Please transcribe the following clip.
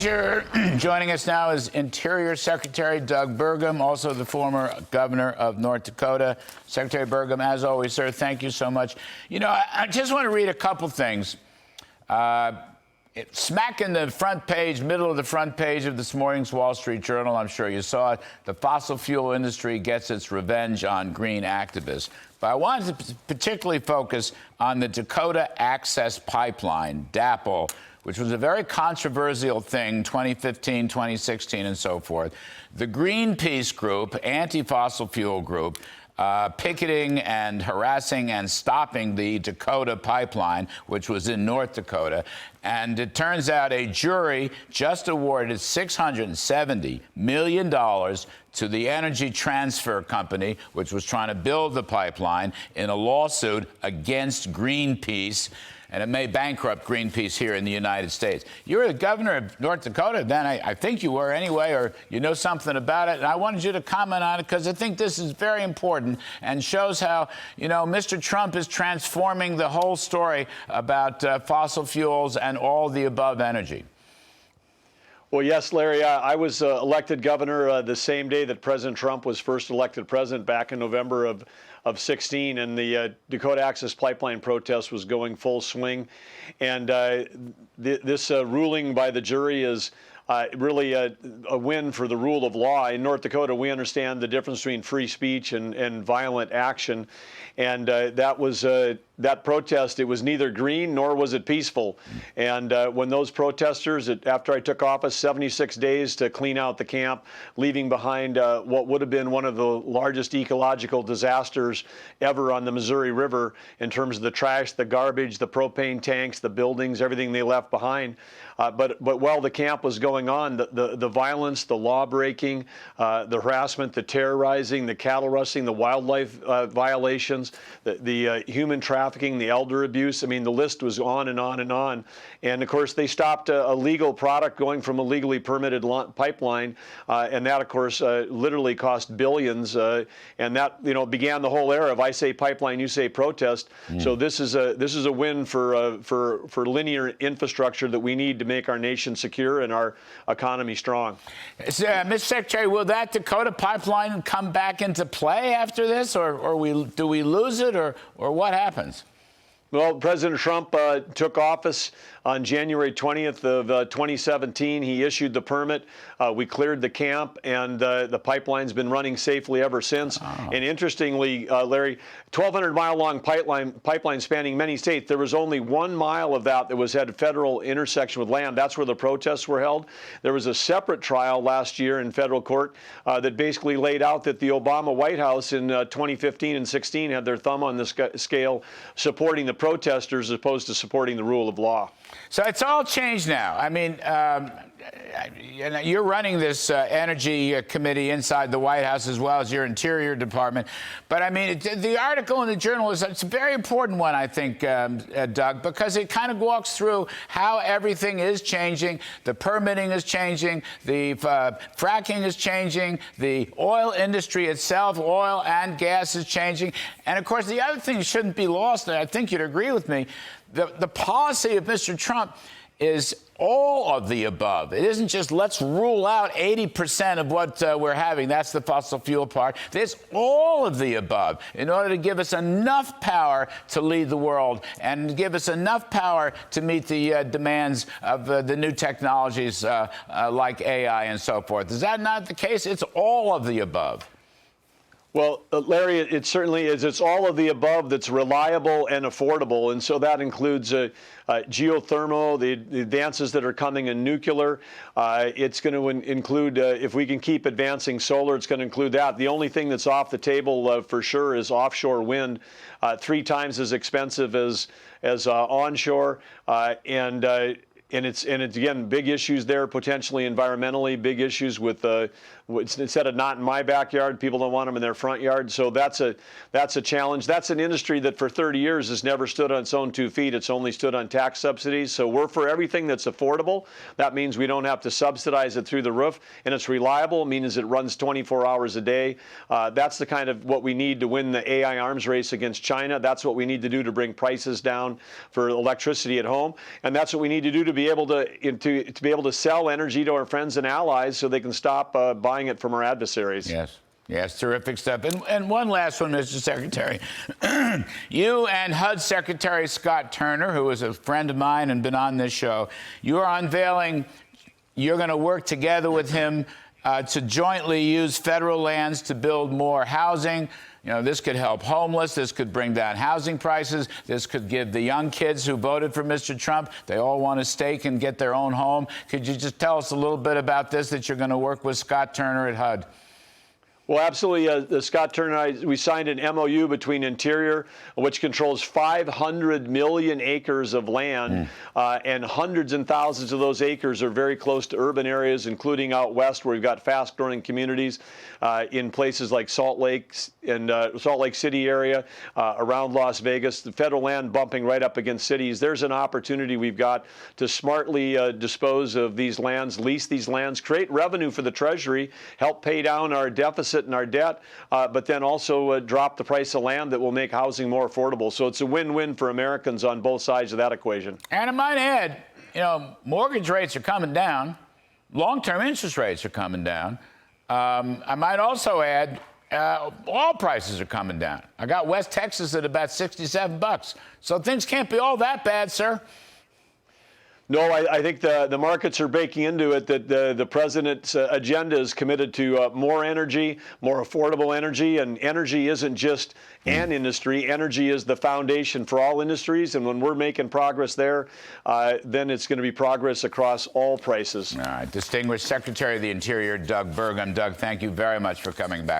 Joining us now is Interior Secretary Doug Burgum, also the former governor of North Dakota. Secretary Burgum, as always, sir, thank you so much. You know, I just want to read a couple things. Smack in the front page, middle of the front page of this morning's Wall Street Journal, I'm sure you saw it, the fossil fuel industry gets its revenge on green activists. But I wanted to particularly focus on the Dakota Access Pipeline, DAPL, which was a very controversial thing, 2015, 2016, and so forth. The Greenpeace group, anti-fossil fuel group, picketing and harassing and stopping the Dakota pipeline, which was in North Dakota. And it turns out a jury just awarded $670 million to the Energy Transfer Company, which was trying to build the pipeline, in a lawsuit against Greenpeace. And it may bankrupt Greenpeace here in the United States. You were the governor of North Dakota then, I think you were anyway, or you know something about it. And I wanted you to comment on it because I think this is very important and shows how, you know, Mr. Trump is transforming the whole story about fossil fuels and all the above energy. Well, yes, Larry, I was elected governor the same day that President Trump was first elected president back in November of 16, and the Dakota Access Pipeline protest was going full swing. And this ruling by the jury is really a win for the rule of law. In North Dakota, we understand the difference between free speech and violent action. And that protest, it was neither green nor was it peaceful. And when those protesters, after I took office, 76 days to clean out the camp, leaving behind what would have been one of the largest ecological disasters ever on the Missouri River in terms of the trash, the garbage, the propane tanks, the buildings, everything they left behind. But while the camp was going on, the violence, the law breaking, the harassment, the terrorizing, the cattle rustling, the wildlife violations, the human trafficking, the elder abuse. I mean, the list was on and on and on. And of course, they stopped a legal product going from a legally permitted pipeline, and that, of course, literally cost billions. And that, you know, began the whole era of I say pipeline, you say protest. So this is a win for linear infrastructure that we need to make our nation secure and our economy strong. Mr. Secretary, will that Dakota pipeline come back into play after this, or do we lose it, or what happens? Well, President Trump took office on January 20th of 2017. He issued the permit. We cleared the camp, and the pipeline's been running safely ever since. Oh. And interestingly, Larry, 1,200-mile-long pipeline spanning many states. There was only 1 mile of that was at a federal intersection with land. That's where the protests were held. There was a separate trial last year in federal court that basically laid out that the Obama White House in 2015 and 16 had their thumb on the scale, supporting the protesters as opposed to supporting the rule of law. So it's all changed now. I mean, you're running this energy committee inside the White House as well as your Interior Department. But I mean, the article in the Journal it's a very important one, I think, Doug, because it kind of walks through how everything is changing. The permitting is changing. The fracking is changing. The oil industry itself, oil and gas, is changing. And of course, the other thing shouldn't be lost, and I think you'd agree with me, the policy of Mr. Trump is all of the above. It isn't just let's rule out 80% of what we're having. That's the fossil fuel part. There's all of the above in order to give us enough power to lead the world and give us enough power to meet the demands of the new technologies like AI and so forth. Is that not the case? It's all of the above. Well, Larry, it certainly is. It's all of the above that's reliable and affordable. And so that includes geothermal, the advances that are coming in nuclear. It's going to include, if we can keep advancing solar, it's going to include that. The only thing that's off the table for sure is offshore wind, 3 times as expensive as onshore. And it's again, big issues there, potentially environmentally, big issues with instead of not in my backyard, people don't want them in their front yard. So that's a challenge. That's an industry that for 30 years has never stood on its own 2 feet. It's only stood on tax subsidies. So we're for everything that's affordable. That means we don't have to subsidize it through the roof, and it's reliable. It means it runs 24 hours a day. That's the kind of what we need to win the AI arms race against China. That's what we need to do to bring prices down for electricity at home, and that's what we need to do to be able to sell energy to our friends and allies so they can stop buying it from our adversaries. Yes. Yes, terrific stuff. And one last one, Mr. Secretary. You and HUD Secretary Scott Turner, who is a friend of mine and been on this show, you are unveiling, you're going to work together with him to jointly use federal lands to build more housing. You know, this could help homeless. This could bring down housing prices. This could give the young kids who voted for Mr. Trump, they all want a stake and get their own home. Could you just tell us a little bit about this, that you're going to work with Scott Turner at HUD? Well, absolutely. Scott Turner and I, we signed an MOU between Interior, which controls 500 million acres of land, and hundreds and thousands of those acres are very close to urban areas, including out west, where we've got fast-growing communities in places like Salt Lake and Salt Lake City area, around Las Vegas. The federal land bumping right up against cities. There's an opportunity we've got to smartly dispose of these lands, lease these lands, create revenue for the Treasury, help pay down our deficit and our debt, but then also drop the price of land that will make housing more affordable. So it's a win-win for Americans on both sides of that equation. And I might add, you know, mortgage rates are coming down. Long-term interest rates are coming down. I might also add, oil prices are coming down. I got West Texas at about $67. So things can't be all that bad, sir. No, I think the markets are baking into it that the president's agenda is committed to more energy, more affordable energy, and energy isn't just an industry. Energy is the foundation for all industries, and when we're making progress there, then it's going to be progress across all prices. All right. Distinguished Secretary of the Interior, Doug Burgum. Doug, thank you very much for coming back.